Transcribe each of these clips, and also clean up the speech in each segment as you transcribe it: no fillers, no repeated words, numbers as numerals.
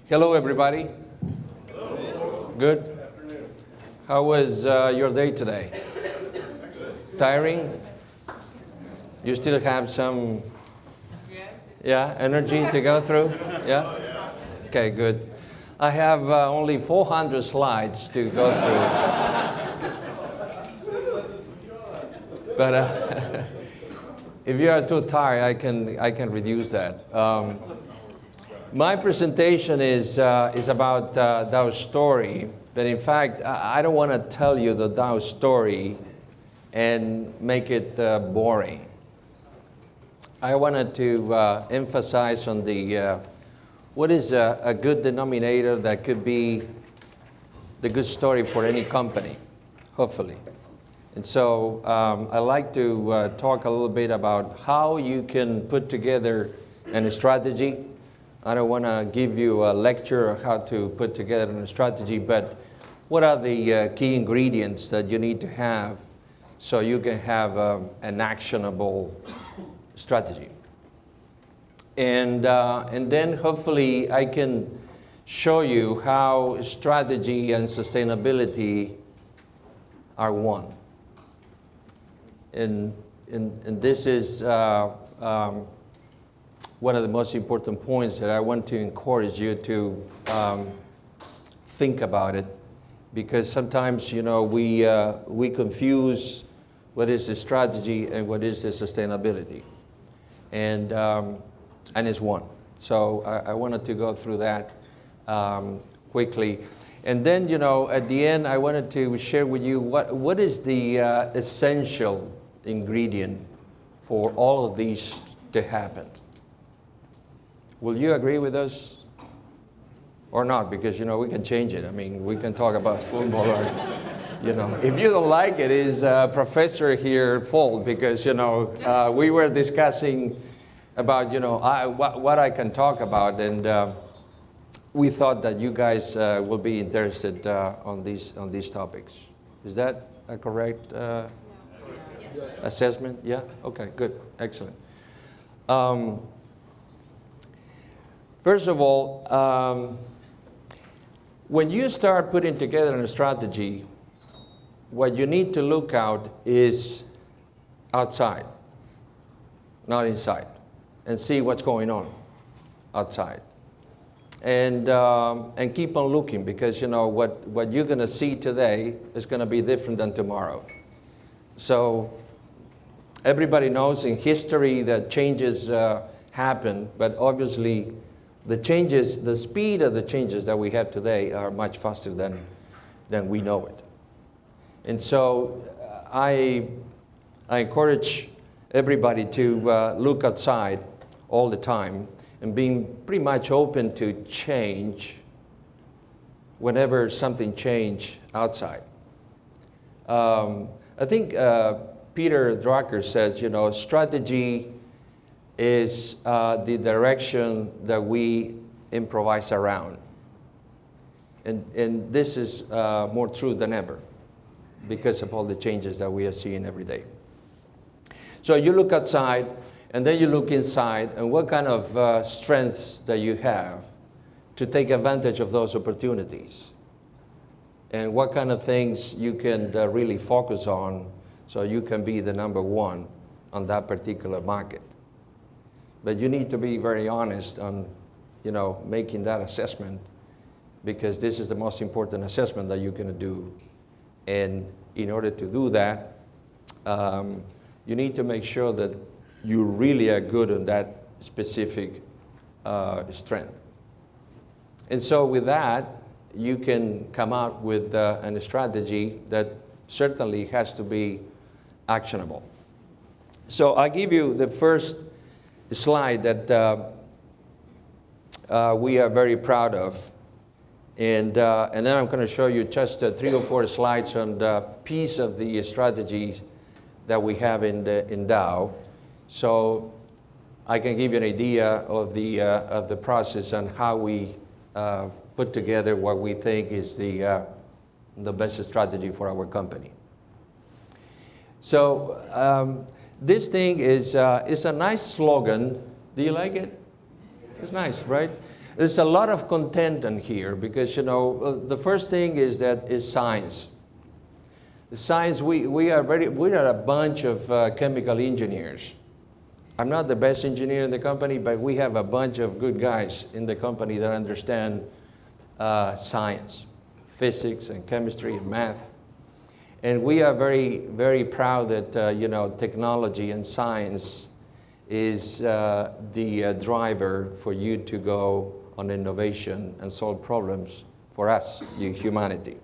Hello, everybody. Hello. Good? Good afternoon. How was your day today? Tiring? You still have some energy to go through? Yeah? Okay, good. I have only 400 slides to go through. But if you are too tired, I can reduce that. My presentation is about Dow's story, but in fact, I don't want to tell you the Dow story and make it boring. I wanted to emphasize on the what is a good denominator that could be the good story for any company, hopefully. And so I'd like to talk a little bit about how you can put together a strategy. I don't want to give you a lecture on how to put together a strategy, but what are the key ingredients that you need to have so you can have an actionable strategy? And then hopefully I can show you how strategy and sustainability are one. And this is one of the most important points that I want to encourage you to think about it, because sometimes, you know, we confuse what is the strategy and what is the sustainability, and it's one. So I wanted to go through that quickly, and then, you know, at the end I wanted to share with you what is the essential ingredient for all of these to happen. Will you agree with us or not? Because, you know, we can change it. I mean, we can talk about football or, you know. If you don't like it, is professor here fault, because, you know, we were discussing about, you know, what I can talk about, and we thought that you guys will be interested on these topics. Is that a correct assessment? Yeah? Okay, good. Excellent. First of all, when you start putting together a strategy, what you need to look out is outside, not inside, and see what's going on outside. And keep on looking, because, you know, what you're going to see today is going to be different than tomorrow. So everybody knows in history that changes happen, but obviously the speed of the changes that we have today are much faster than we know it. And so I encourage everybody to look outside all the time and being pretty much open to change whenever something changes outside. I think Peter Drucker says, you know, strategy is the direction that we improvise around. And this is more true than ever because of all the changes that we are seeing every day. So you look outside, and then you look inside, and what kind of strengths that you have to take advantage of those opportunities, and what kind of things you can really focus on so you can be the number one on that particular market. But you need to be very honest on, you know, making that assessment, because this is the most important assessment that you're going to do. And in order to do that, you need to make sure that you really are good on that specific strength. And so with that, you can come out with a strategy that certainly has to be actionable. So I'll give you the first slide that we are very proud of. And then I'm going to show you just 3 or 4 slides on the piece of the strategies that we have in Dow. So I can give you an idea of the process and how we put together what we think is the best strategy for our company. So this thing is a nice slogan. Do you like it? It's nice, right? There's a lot of content in here because, the first thing is that is science. The science, we are a bunch of chemical engineers. I'm not the best engineer in the company, but we have a bunch of good guys in the company that understand science, physics and chemistry and math. And we are very, very proud that, technology and science is the driver for you to go on innovation and solve problems for us, humanity.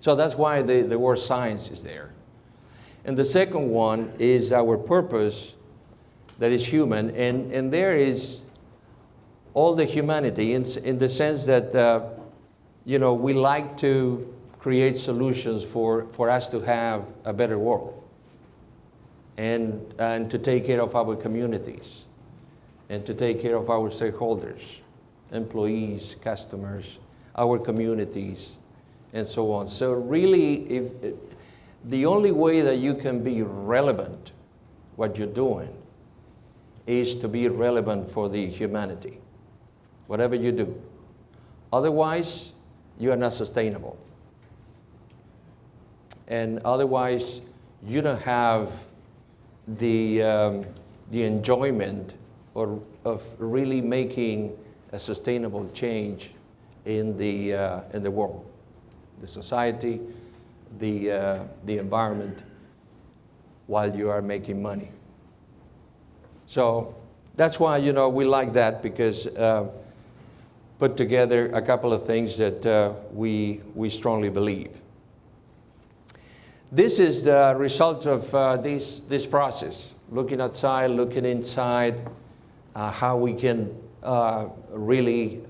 So that's why the word science is there. And the second one is our purpose that is human, and there is all the humanity in the sense that, we like to create solutions for us to have a better world and to take care of our communities and to take care of our stakeholders, employees, customers, our communities, and so on. So really, the only way that you can be relevant, what you're doing, is to be relevant for the humanity, whatever you do. Otherwise, you are not sustainable. And otherwise, you don't have the enjoyment of really making a sustainable change in the world, the society, the environment, while you are making money. So that's why, we like that, because put together a couple of things that we strongly believe. This is the result of this process, looking outside, looking inside, how we can really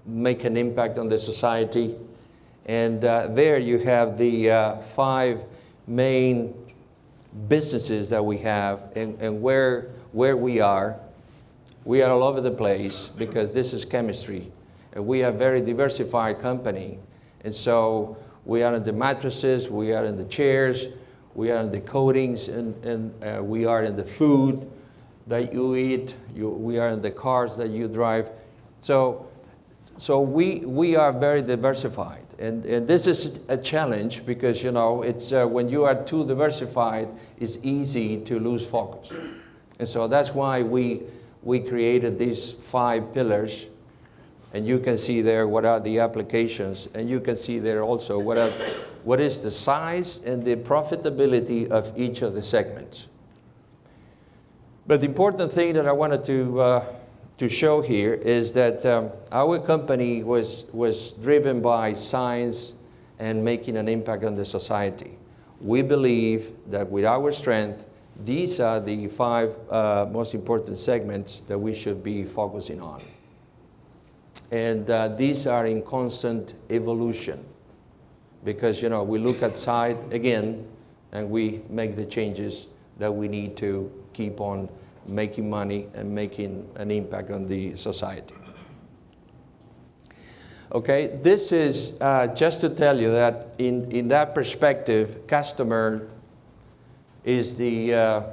make an impact on the society. And there you have the 5 main businesses that we have and where we are. We are all over the place because this is chemistry. And we are a very diversified company. And so we are in the mattresses, we are in the chairs, we are in the coatings, and we are in the food that you eat, we are in the cars that you drive. So we are very diversified. And this is a challenge because, it's when you are too diversified, it's easy to lose focus. And so that's why we created these 5 pillars. And you can see there what are the applications. And you can see there also what is the size and the profitability of each of the segments. But the important thing that I wanted to show here is that our company was driven by science and making an impact on the society. We believe that with our strength, these are the 5 most important segments that we should be focusing on. And these are in constant evolution because, we look outside again and we make the changes that we need to keep on making money and making an impact on the society. Okay, this is just to tell you that in that perspective, customer is the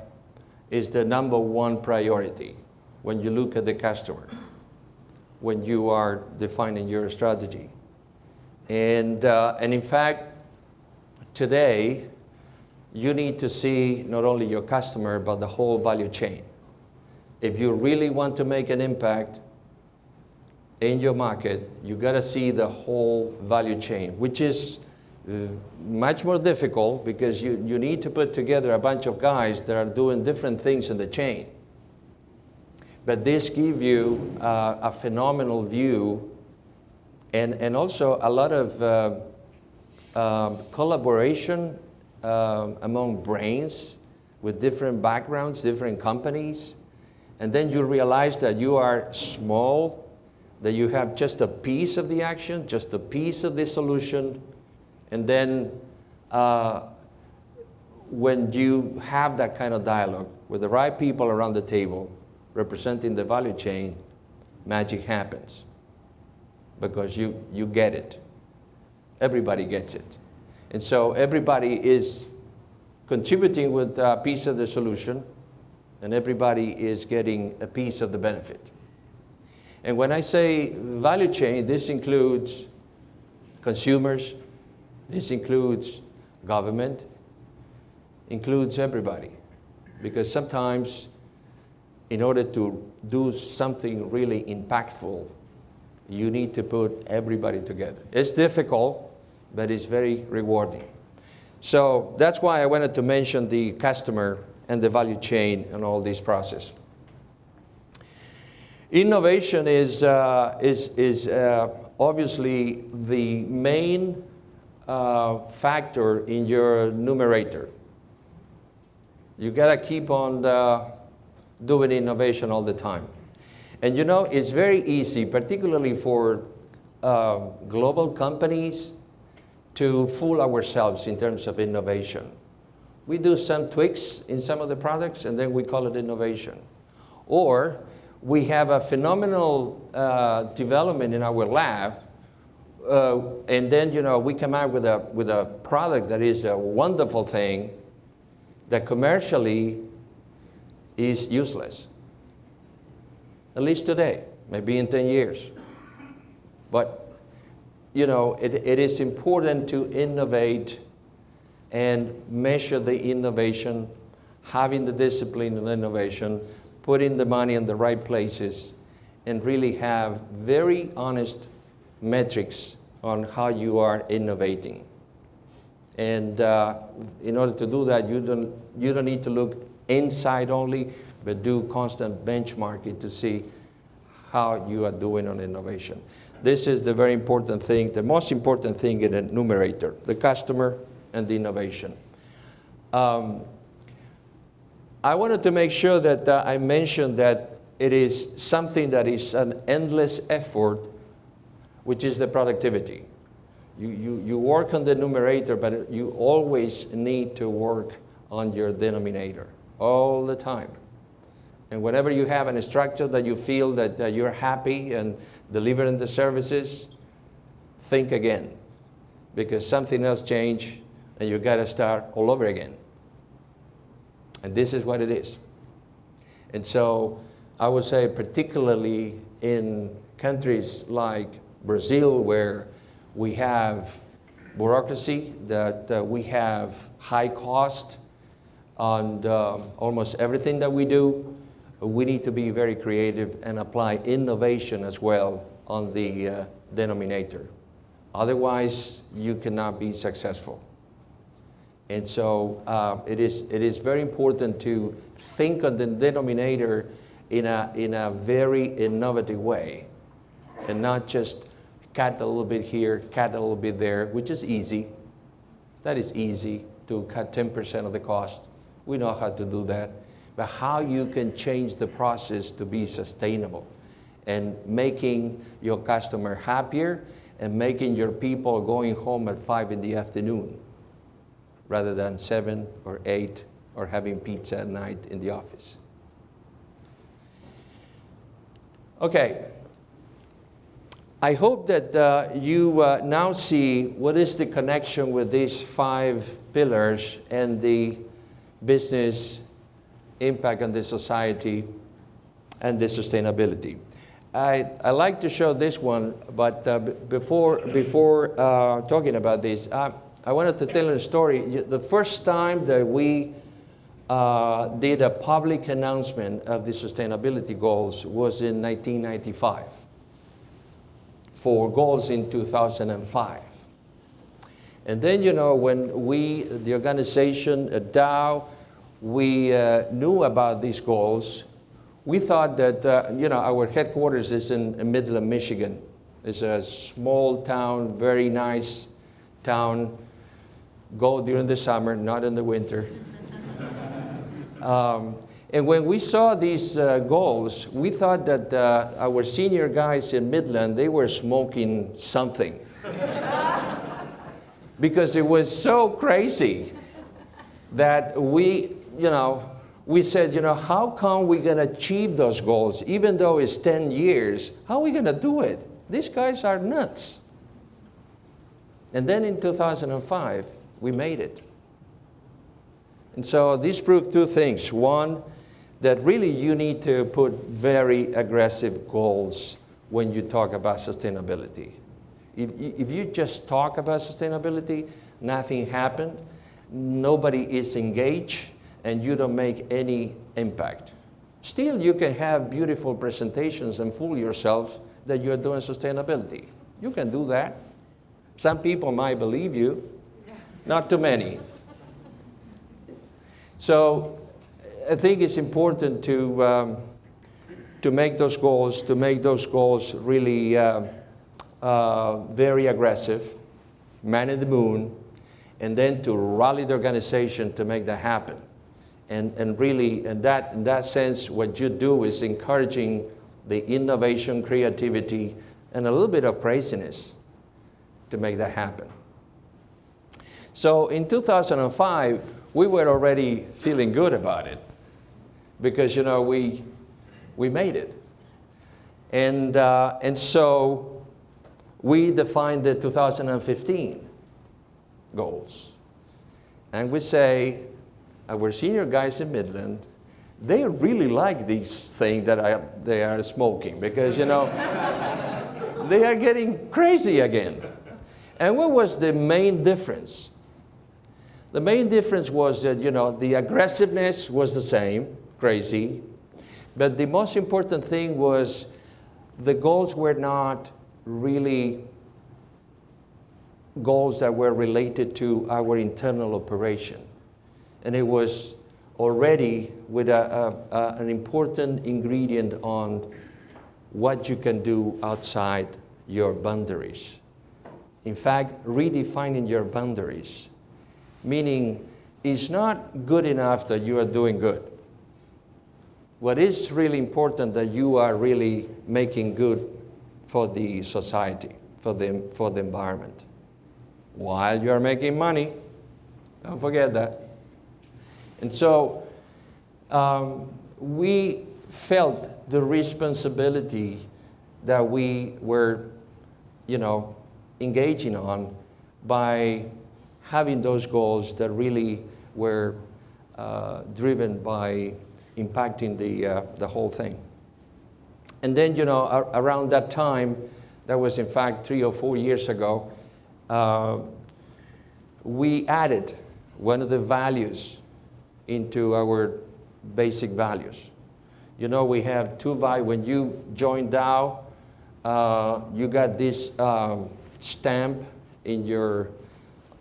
number 1 priority when you look at the customer, when you are defining your strategy. And in fact, today, you need to see not only your customer, but the whole value chain. If you really want to make an impact in your market, you got to see the whole value chain, which is much more difficult because you need to put together a bunch of guys that are doing different things in the chain. But this gives you a phenomenal view and also a lot of collaboration among brains with different backgrounds, different companies. And then you realize that you are small, that you have just a piece of the action, just a piece of the solution. And then when you have that kind of dialogue with the right people around the table representing the value chain, magic happens because you get it. Everybody gets it. And so everybody is contributing with a piece of the solution, and everybody is getting a piece of the benefit. And when I say value chain, this includes consumers, this includes government, includes everybody. Because sometimes, in order to do something really impactful, you need to put everybody together. It's difficult, but it's very rewarding. So that's why I wanted to mention the customer and the value chain and all this process. Innovation is obviously the main factor in your numerator. You gotta keep on doing innovation all the time. And you know, it's very easy, particularly for global companies, to fool ourselves in terms of innovation. We do some tweaks in some of the products, and then we call it innovation. Or we have a phenomenal development in our lab, and then we come out with a product that is a wonderful thing that commercially is useless. At least today, maybe in 10 years. But it is important to innovate and measure the innovation, having the discipline in innovation, putting the money in the right places, and really have very honest metrics on how you are innovating. And in order to do that, you don't need to look inside only, but do constant benchmarking to see how you are doing on innovation. This is the very important thing, the most important thing in a numerator, the customer and the innovation. I wanted to make sure that I mentioned that it is something that is an endless effort, which is the productivity. You work on the numerator, but you always need to work on your denominator all the time. And whenever you have a structure that you feel that you're happy and delivering the services, think again, because something else changed and you got to start all over again. And this is what it is. And so I would say particularly in countries like Brazil, where we have bureaucracy, that we have high cost on almost everything that we do, we need to be very creative and apply innovation as well on the denominator. Otherwise, you cannot be successful. And so it is very important to think of the denominator in a very innovative way, and not just cut a little bit here, cut a little bit there, which is easy. That is easy, to cut 10% of the cost. We know how to do that. But how you can change the process to be sustainable and making your customer happier and making your people going home at 5 in the afternoon rather than 7 or 8 or having pizza at night in the office. Okay. I hope that you now see what is the connection with these 5 pillars and the business impact on the society and the sustainability. I like to show this one, but before talking about this, I wanted to tell a story. The first time that we did a public announcement of the sustainability goals was in 1995 for goals in 2005. And then, when we, the organization, Dow, we knew about these goals, we thought that, our headquarters is in Midland, Michigan. It's a small town, very nice town. Go during the summer, not in the winter. And when we saw these goals, we thought that our senior guys in Midland, they were smoking something. Because it was so crazy that we said, how come we're going to achieve those goals? Even though it's 10 years, how are we going to do it? These guys are nuts. And then in 2005, we made it. And so this proved 2 things. One, that really you need to put very aggressive goals when you talk about sustainability. If you just talk about sustainability, nothing happened, nobody is engaged, and you don't make any impact. Still, you can have beautiful presentations and fool yourself that you're doing sustainability. You can do that. Some people might believe you, not too many. So I think it's important to make those goals really very aggressive, man in the moon, and then to rally the organization to make that happen. And really, in that sense, what you do is encouraging the innovation, creativity, and a little bit of craziness to make that happen. So in 2005, we were already feeling good about it because, you know, we made it. And so we defined the 2015 goals. And we say, our senior guys in Midland, they really like these things that they are smoking because, you know, they are getting crazy again. And what was the main difference? The main difference was that, you know, the aggressiveness was the same, crazy, but the most important thing was the goals were not really goals that were related to our internal operation. And it was already with an important ingredient on what you can do outside your boundaries. In fact, redefining your boundaries, meaning it's not good enough that you are doing good. What is really important that you are really making good for the society, for the environment. While you are making money, don't forget that. And so we felt the responsibility that we were, you know, engaging on by having those goals that really were driven by impacting the whole thing. And then, you know, around that time, that was in fact 3 or 4 years ago, we added one of the values into our basic values. You know, we have two values. When you join Dow, you got this stamp in your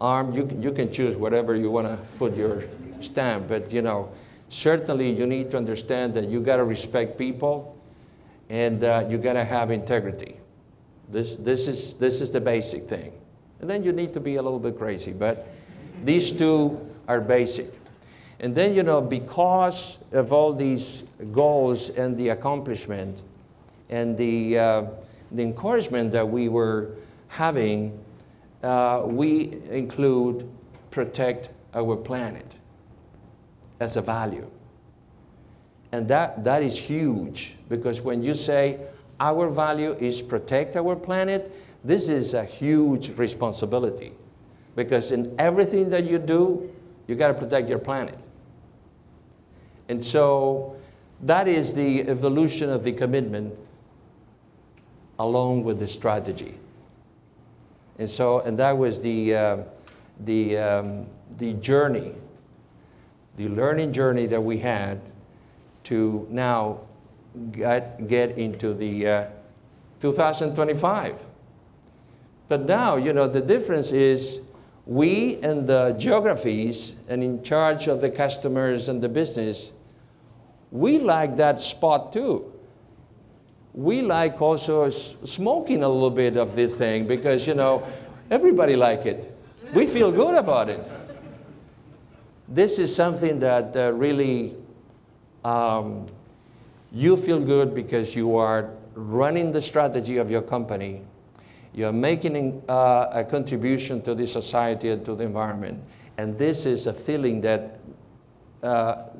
arm. You can choose whatever you want to put your stamp, but you know, certainly you need to understand that you got to respect people, and you got to have integrity. This is the basic thing. And then you need to be a little bit crazy, but these two are basic. And then, you know, because of all these goals and the accomplishment and the encouragement that we were having, we include protect our planet as a value. And that is huge, because when you say our value is protect our planet, this is a huge responsibility, because in everything that you do, you got to protect your planet. And so that is the evolution of the commitment along with the strategy. And that was the journey, the learning journey that we had to now get into the 2025. But now, you know, the difference is we and the geographies and in charge of the customers and the business, we like that spot too. We like also smoking a little bit of this thing because, you know, everybody like it. We feel good about it. This is something that really you feel good because you are running the strategy of your company. You're making a contribution to the society and to the environment. And this is a feeling that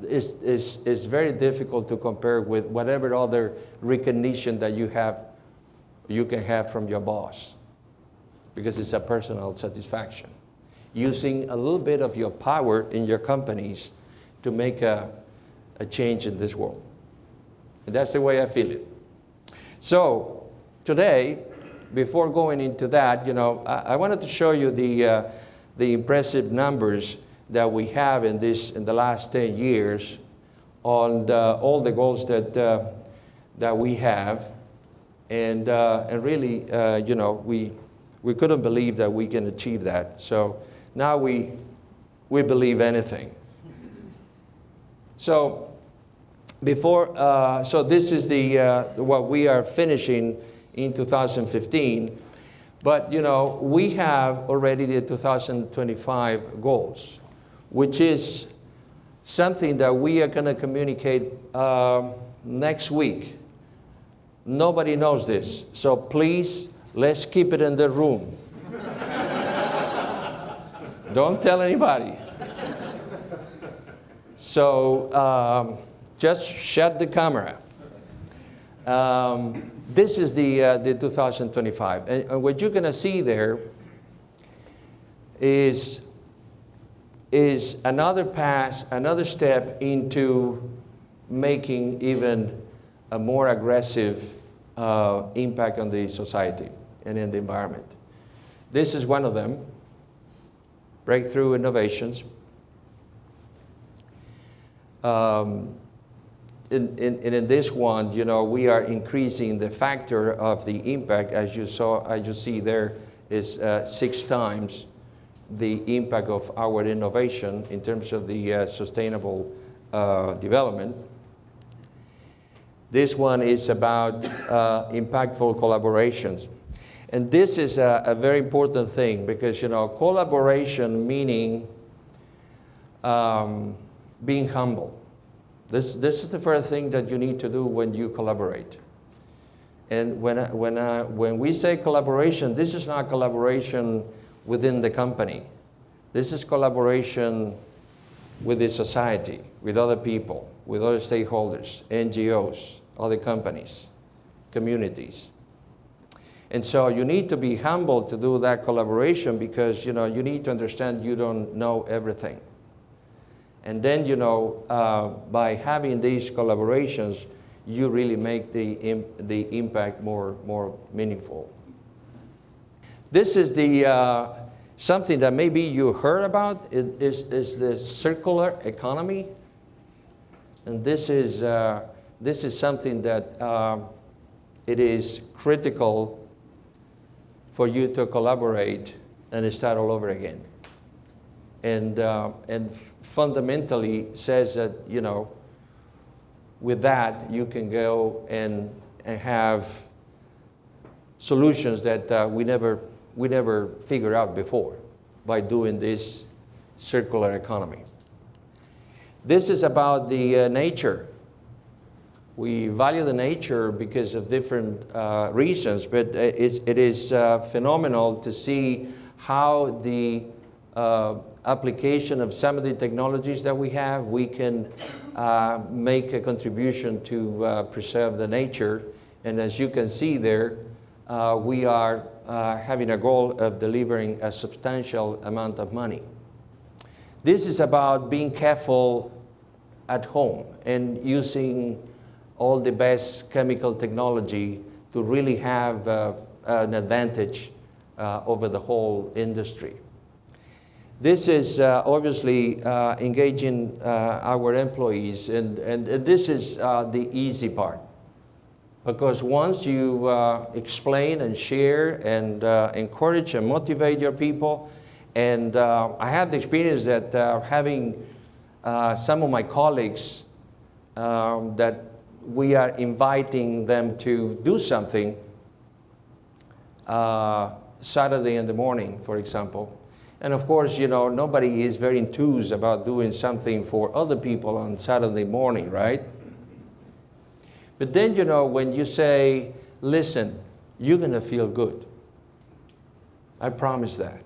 is very difficult to compare with whatever other recognition that you can have from your boss, because it's a personal satisfaction. Using a little bit of your power in your companies to make a change in this world. And that's the way I feel it. So today, before going into that, I wanted to show you the impressive numbers that we have in the last 10 years on all the goals that we have, and really, we couldn't believe that we can achieve that. So now we believe anything. So so this is what we are finishing in 2015, but we have already the 2025 goals, which is something that we are going to communicate next week. Nobody knows this, so please, let's keep it in the room. Don't tell anybody. So just shut the camera. This is the 2025. And what you're going to see there is another pass, another step into making even a more aggressive impact on the society and in the environment. This is one of them, breakthrough innovations. In this one, we are increasing the factor of the impact, as you see there, is 6 times the impact of our innovation in terms of the sustainable development. This one is about impactful collaborations. And this is a very important thing because, collaboration meaning being humble. This is the first thing that you need to do when you collaborate. And when we say collaboration, this is not collaboration within the company. This is collaboration with the society, with other people, with other stakeholders, NGOs, other companies, communities. And so you need to be humble to do that collaboration because, you need to understand you don't know everything. And then, by having these collaborations, you really make the impact more meaningful. This is something that maybe you heard about. It is the circular economy, and this is something that it is critical for you to collaborate and start all over again. And fundamentally says that, with that, you can go and have solutions that we never figured out before by doing this circular economy. This is about the nature. We value the nature because of different reasons, but it is phenomenal to see how the application of some of the technologies that we have, we can make a contribution to preserve the nature. And as you can see there, we are having a goal of delivering a substantial amount of money. This is about being careful at home and using all the best chemical technology to really have an advantage over the whole industry. This is obviously engaging our employees, and this is the easy part. Because once you explain and share and encourage and motivate your people, and I have the experience that having some of my colleagues that we are inviting them to do something Saturday in the morning, for example. And of course, nobody is very enthused about doing something for other people on Saturday morning, right? But then, when you say, listen, you're going to feel good. I promise that.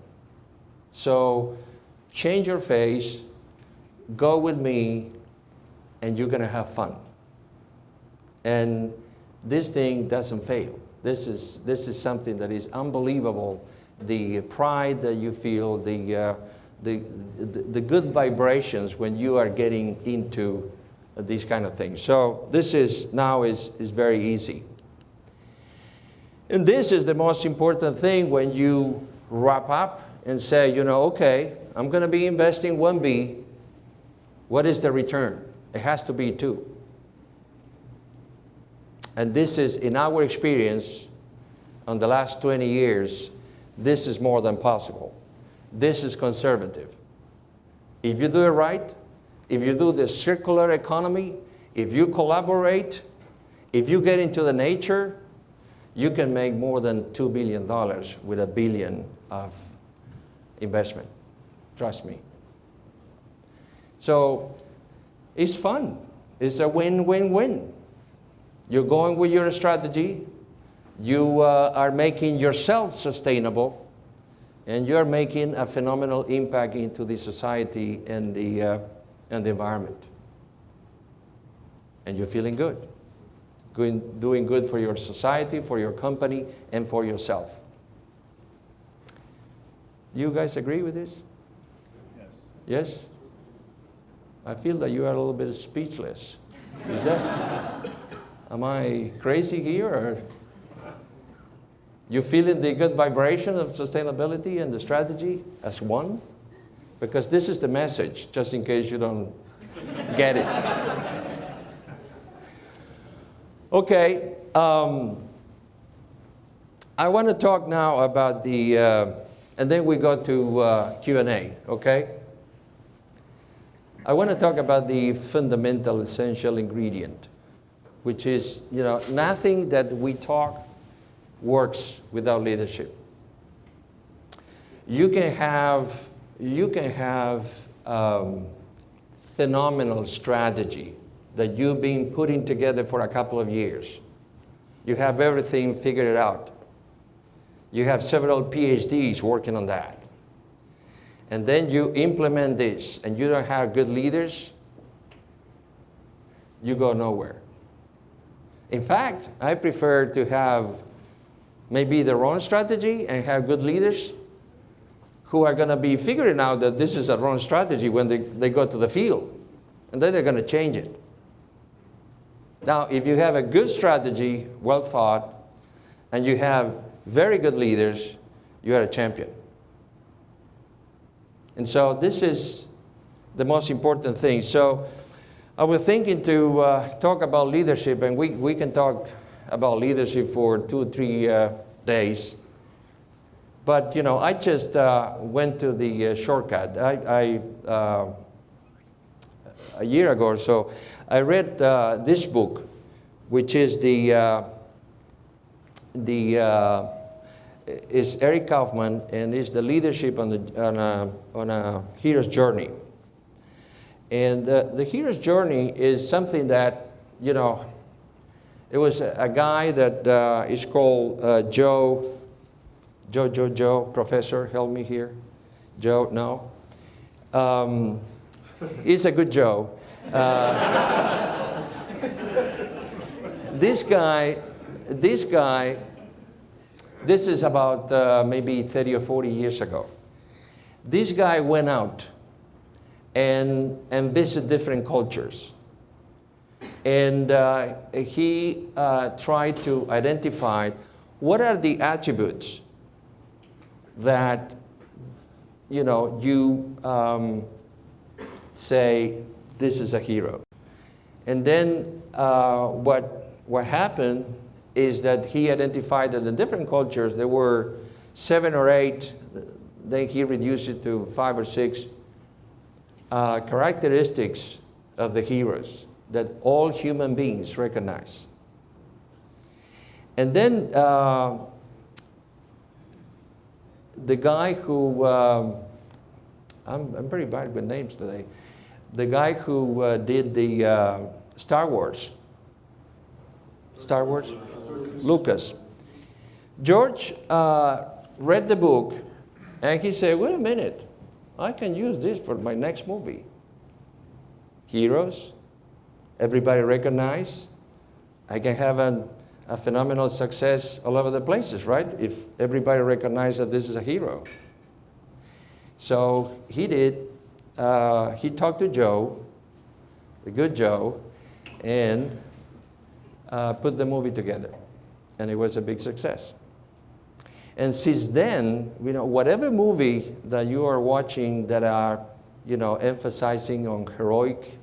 So change your face, go with me, and you're going to have fun. And this thing doesn't fail. This is something that is unbelievable. The pride that you feel, the good vibrations when you are getting into these kind of things. So this is very easy. And this is the most important thing when you wrap up and say, okay, I'm going to be investing 1B. What is the return? It has to be 2. And this is, in our experience, on the last 20 years, this is more than possible. This is conservative. If you do it right, if you do the circular economy, if you collaborate, if you get into the nature, you can make more than $2 billion with $1 billion of investment. Trust me. So it's fun. It's a win-win-win. You're going with your strategy. You are making yourself sustainable, and you're making a phenomenal impact into the society and the environment. And you're feeling good. Doing good for your society, for your company, and for yourself. You guys agree with this? Yes. Yes? I feel that you are a little bit speechless. Is that? Am I crazy here? Or you feeling the good vibration of sustainability and the strategy as one? Because this is the message, just in case you don't get it. Okay, I want to talk now about the, and then we go to Q&A, okay? I want to talk about the fundamental, essential ingredient, which is, nothing that we talk works without leadership. You can have phenomenal strategy that you've been putting together for a couple of years. You have everything figured out. You have several PhDs working on that. And then you implement this, and you don't have good leaders, you go nowhere. In fact, I prefer to have maybe the wrong strategy and have good leaders who are going to be figuring out that this is a wrong strategy when they go to the field. And then they're going to change it. Now, if you have a good strategy, well thought, and you have very good leaders, you are a champion. And so this is the most important thing. So I was thinking to talk about leadership, and we can talk about leadership for 2 or 3 days. But, I just went to the shortcut. A year ago or so, I read this book, which is is Eric Kaufman, and is the leadership on a hero's journey. And the hero's journey is something that, it was a guy that is called Joe, Professor, help me here. Joe, no. He's a good Joe. This guy, this is about maybe 30 or 40 years ago. This guy went out and visited different cultures. And he tried to identify what are the attributes that, you say, this is a hero. And then what happened is that he identified that in different cultures there were 7 or 8, then he reduced it to 5 or 6 characteristics of the heroes that all human beings recognize. And then the guy who, I'm very bad with names today, the guy who did the Star Wars. Lucas. George read the book, and he said, wait a minute, I can use this for my next movie. Heroes, everybody recognize. I can have a phenomenal success all over the places, right? If everybody recognizes that this is a hero. So he did. He talked to Joe, the good Joe, and put the movie together. And it was a big success. And since then, whatever movie that you are watching that are, emphasizing on heroic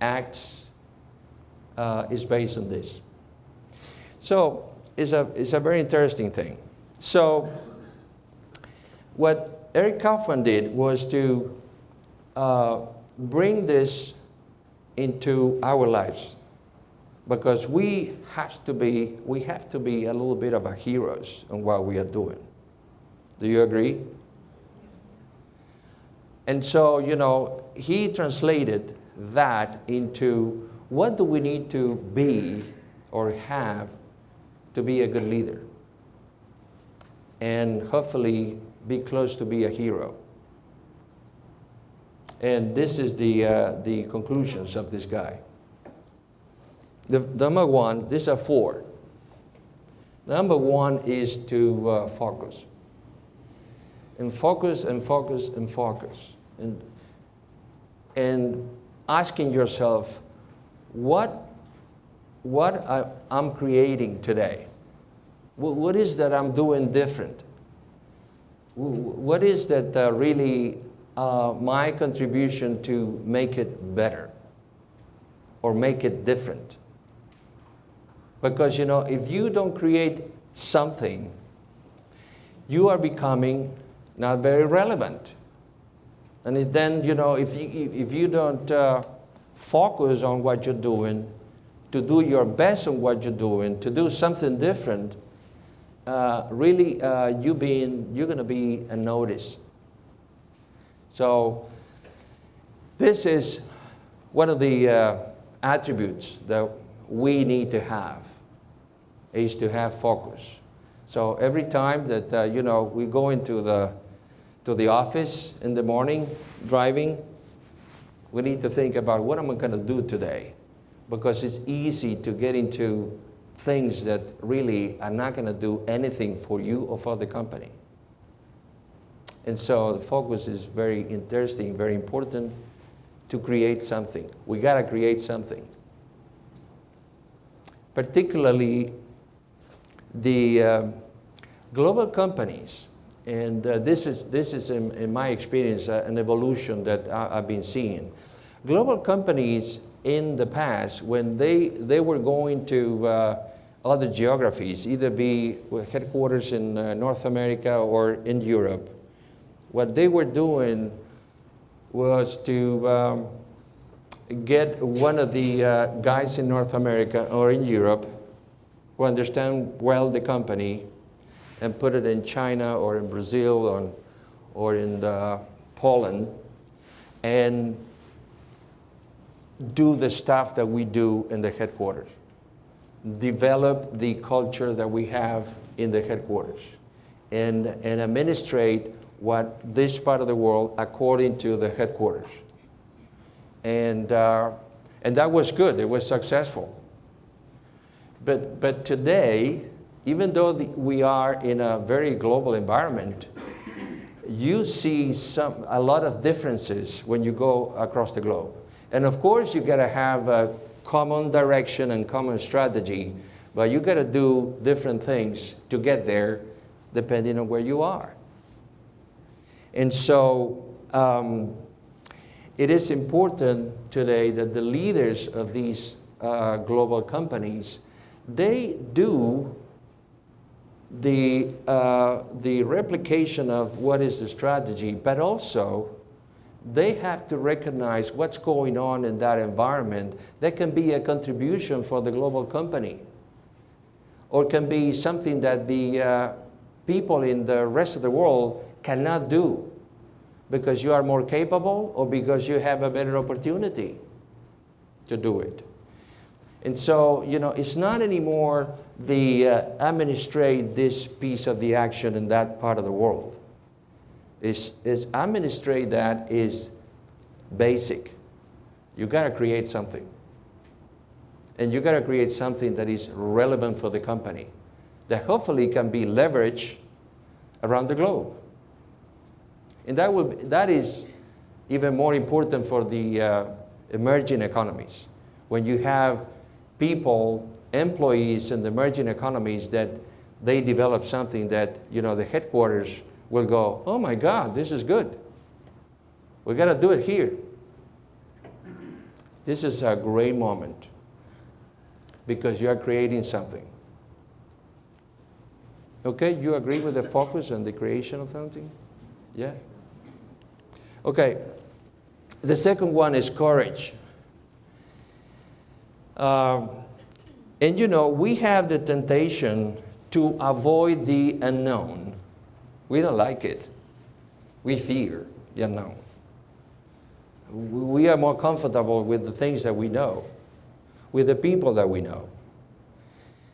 acts is based on this. So it's a very interesting thing. So what Eric Kaufman did was to bring this into our lives, because we have to be a little bit of a heroes on what we are doing. Do you agree? And so, he translated that into what do we need to be or have to be a good leader, and hopefully be close to be a hero. And this is the conclusions of this guy. The number one, these are four. Number one is to focus. And focus and focus and focus. And asking yourself, what I'm creating today? What is that I'm doing different? What is that really my contribution to make it better or make it different? Because, if you don't create something, you are becoming not very relevant. And then, if you don't focus on what you're doing, to do your best on what you're doing, to do something different, really you're going to be unnoticed. So this is one of the attributes that we need to have, is to have focus. So every time that we go into the office in the morning driving, we need to think about what am I going to do today, because it's easy to get into things that really are not going to do anything for you or for the company. And so the focus is very interesting, very important to create something. We got to create something. Particularly the global companies, and this is in my experience an evolution that I've been seeing. Global companies in the past, when they were going to other geographies, either be headquarters in North America or in Europe, what they were doing was to get one of the guys in North America or in Europe who understand well the company and put it in China or in Brazil or in Poland, and do the stuff that we do in the headquarters. Develop the culture that we have in the headquarters, and administrate what this part of the world according to the headquarters. And that was good. It was successful. But today, even though we are in a very global environment, you see a lot of differences when you go across the globe. And of course, you got to have a common direction and common strategy, but you got to do different things to get there, depending on where you are. And so it is important today that the leaders of these global companies, they do the replication of what is the strategy, but also they have to recognize what's going on in that environment that can be a contribution for the global company, or can be something that the people in the rest of the world cannot do because you are more capable or because you have a better opportunity to do it. And so, it's not anymore the administrate this piece of the action in that part of the world. It's administrate that is basic. You got to create something. And you got to create something that is relevant for the company, that hopefully can be leveraged around the globe. And that is even more important for the emerging economies. When you have people, employees in the emerging economies that they develop something that, the headquarters will go, oh my God, this is good. We got to do it here. This is a great moment because you are creating something. Okay, you agree with the focus and the creation of something? Yeah? Okay, the second one is courage. And we have the temptation to avoid the unknown. We don't like it. We fear the unknown. We are more comfortable with the things that we know, with the people that we know.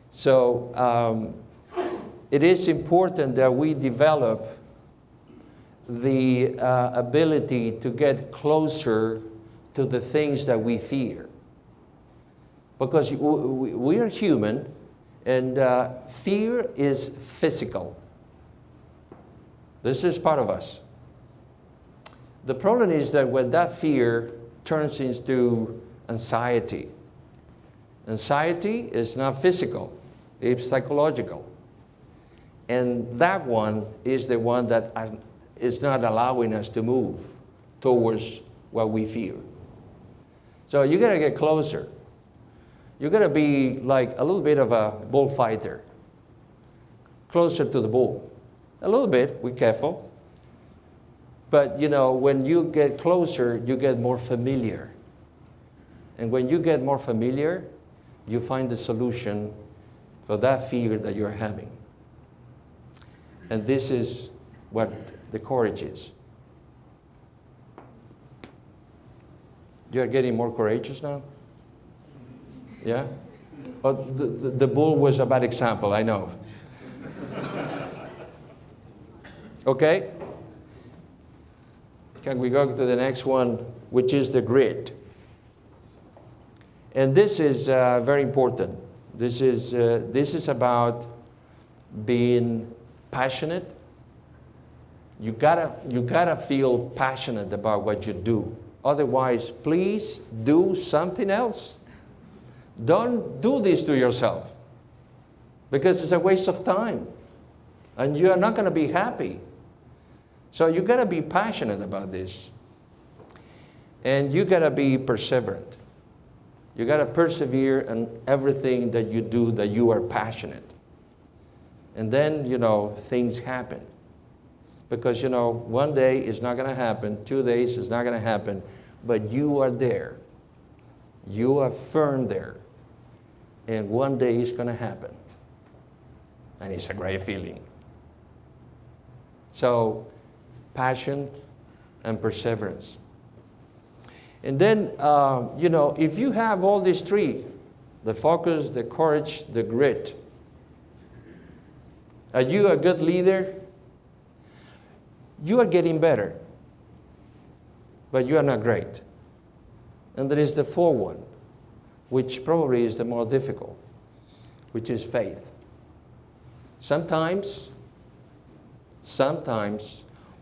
So it is important that we develop the ability to get closer to the things that we fear. Because we are human, and fear is physical. This is part of us. The problem is that when that fear turns into anxiety, anxiety is not physical, it's psychological. And that one is the one that is not allowing us to move towards what we fear. So you got to get closer. You got to be like a little bit of a bullfighter, closer to the bull. A little bit, be careful. But, when you get closer, you get more familiar. And when you get more familiar, you find the solution for that fear that you're having. And this is what the courage is. You're getting more courageous now? Yeah? Oh, the bull was a bad example, I know. Okay? Can we go to the next one, which is the grit? And this is very important. This is about being passionate. You gotta feel passionate about what you do. Otherwise, please do something else. Don't do this to yourself, because it's a waste of time, and you are not going to be happy. So you got to be passionate about this. And you got to be perseverant. You got to persevere in everything that you do that you are passionate. And then, things happen. Because, one day is not going to happen, 2 days is not going to happen, but you are there. You are firm there. And one day it's going to happen. And it's a great feeling. So, passion and perseverance. And then, if you have all these three, the focus, the courage, the grit, are you a good leader? You are getting better, but you are not great. And there is the fourth one, which probably is the more difficult, which is faith. Sometimes,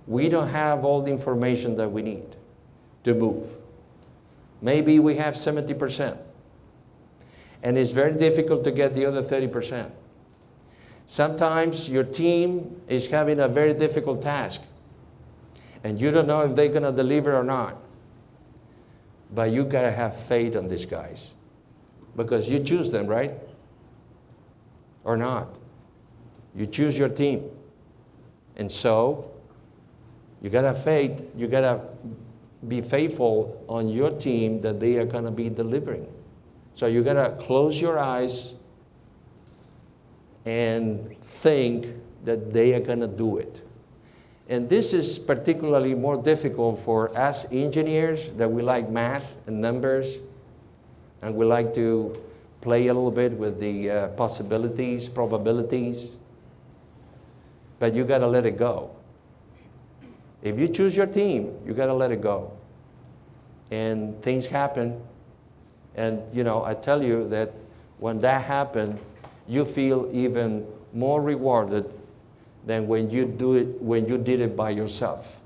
we don't have all the information that we need to move. Maybe we have 70%. And it's very difficult to get the other 30%. Sometimes your team is having a very difficult task. And you don't know if they're going to deliver or not. But you got to have faith on these guys. Because you choose them, right? Or not. You choose your team. And so, you got to have faith. You got to be faithful on your team that they are going to be delivering. So you got to close your eyes and think that they are going to do it. And this is particularly more difficult for us engineers that we like math and numbers, and we like to play a little bit with the possibilities, probabilities. But you got to let it go. If you choose your team, you got to let it go. And things happen. And, I tell you that when that happened, you feel even more rewarded than when you did it by yourself.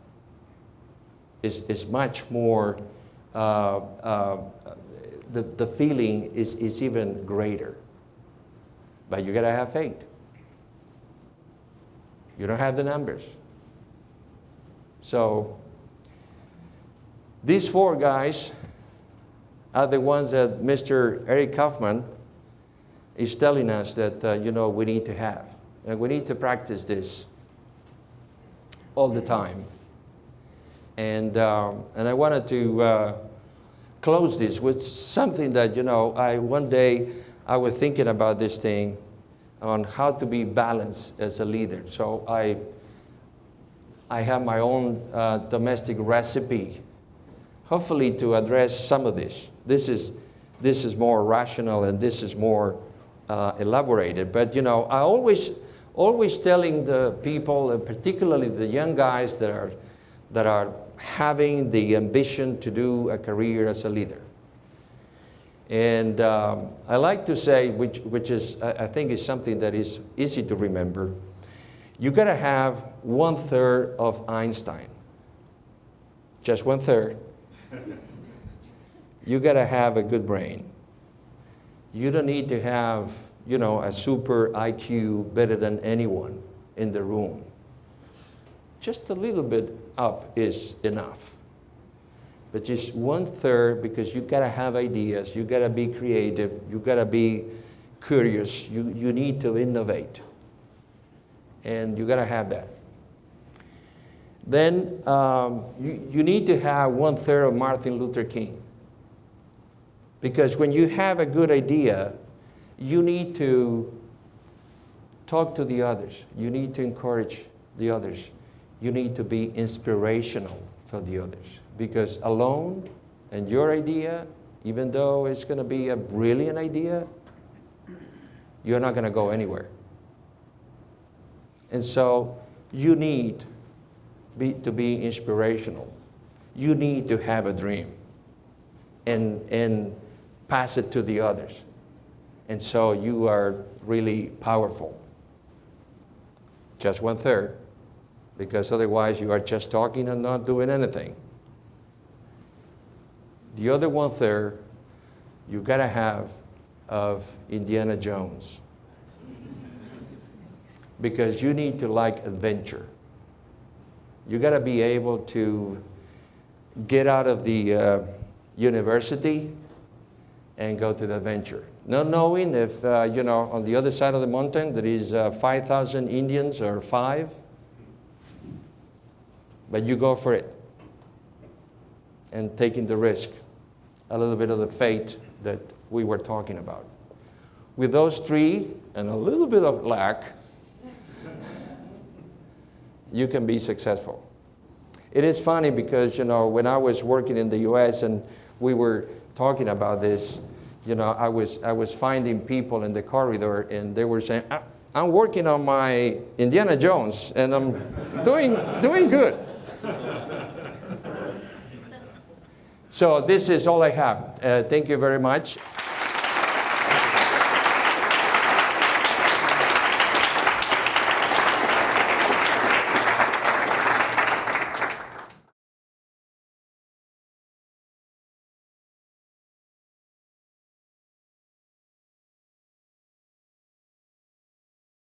It's much more, the feeling is even greater. But you got to have faith. You don't have the numbers. So these four guys are the ones that Mr. Eric Kaufman is telling us that, we need to have. And we need to practice this all the time. And I wanted to close this with something that, one day I was thinking about this thing on how to be balanced as a leader. So I have my own domestic recipe, hopefully to address some of this. This is more rational and this is more elaborated. But I always telling the people, particularly the young guys that are having the ambition to do a career as a leader. And I like to say, which is I think is something that is easy to remember. You got to have 1/3 of Einstein. Just 1/3. You got to have a good brain. You don't need to have, a super IQ better than anyone in the room. Just a little bit up is enough. But just 1/3, because you got to have ideas, you got to be creative, you got to be curious, you need to innovate. And you got to have that. Then you need to have 1/3 of Martin Luther King. Because when you have a good idea, you need to talk to the others. You need to encourage the others. You need to be inspirational for the others. Because alone, and your idea, even though it's going to be a brilliant idea, you're not going to go anywhere. And so you need to be inspirational. You need to have a dream and pass it to the others. And so you are really powerful. Just 1/3, because otherwise you are just talking and not doing anything. The other 1/3, you got to have of Indiana Jones. Because you need to like adventure. You got to be able to get out of the university and go to the adventure. Not knowing if, on the other side of the mountain there is 5,000 Indians or 5. But you go for it. And taking the risk. A little bit of the fate that we were talking about. With those 3 and a little bit of luck, you can be successful. It is funny because, when I was working in the U.S. and we were talking about this, I was finding people in the corridor and they were saying, I'm working on my Indiana Jones and I'm doing good. So this is all I have. Thank you very much.